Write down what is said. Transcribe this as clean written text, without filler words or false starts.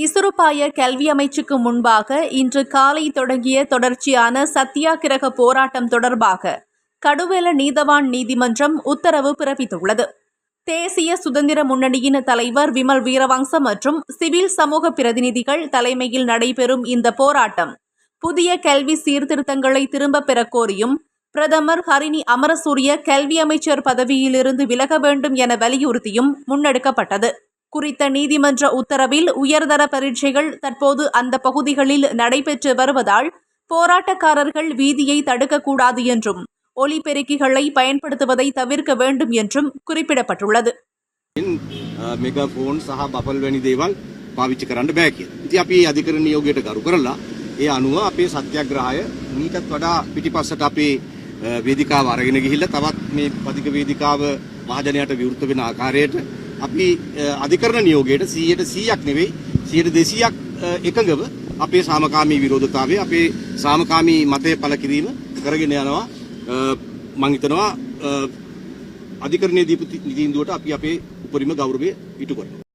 இசுருப்பாய கல்வி அமைச்சுக்கு முன்பாக இன்று காலை தொடங்கிய தொடர்ச்சியான சத்தியாகிரக போராட்டம் தொடர்பாக கடுவெல நீதவான் நீதிமன்றம் உத்தரவு பிறப்பித்துள்ளது. தேசிய சுதந்திர முன்னணியின் தலைவர் விமல் வீரவங்ச மற்றும் சிவில் சமூக பிரதிநிதிகள் தலைமையில் நடைபெறும் இந்த போராட்டம் புதிய கல்வி சீர்திருத்தங்களை திரும்பப் பெறக் கோரியும் பிரதமர் ஹரிணி அமரசூரிய கல்வி அமைச்சர் பதவியிலிருந்து விலக வேண்டும் என வலியுறுத்தியும் முன்னெடுக்கப்பட்டது. குறித்த நீதிமன்ற உத்தரவில் உயர்தர பரீட்சைகள் தற்போது அந்த பகுதிகளில் நடைபெற்று வருவதால் போராட்டக்காரர்கள் வீதியை தடுக்கக்கூடாது என்றும் ஒலிபெருக்கிகளை பயன்படுத்துவதை தவிர்க்க வேண்டும் என்றும் குறிப்பிடப்பட்டுள்ளது. මෙගාෆෝන් සහ බබල් වැනි දේවල් පාවිච්චි කරන්න බෑ කියලා. ඉතින් අපි අධිකරණ නියෝගයට ගරු කරලා ඒ අනුව අපේ සත්‍යාග්‍රහය මීටත් වඩා පිටිපස්සට අපේ වේදිකාව අරගෙන ගිහිල්ලා තවත් මේ පදික වේදිකාව මහජනයාට විවෘත වෙන ආකාරයට අපි අධිකරණ නියෝගයට 100%ක් නෙවෙයි 200ක් එකඟව අපේ සාමකාමී විරෝධතාවය අපේ සාමකාමී මතය පළ කිරීම කරගෙන යනවා. මම හිතනවා අධිකරණයේ දීපු තීන්දුවට අපි අපේ උපරිම ගෞරවය ඉටු කරනවා.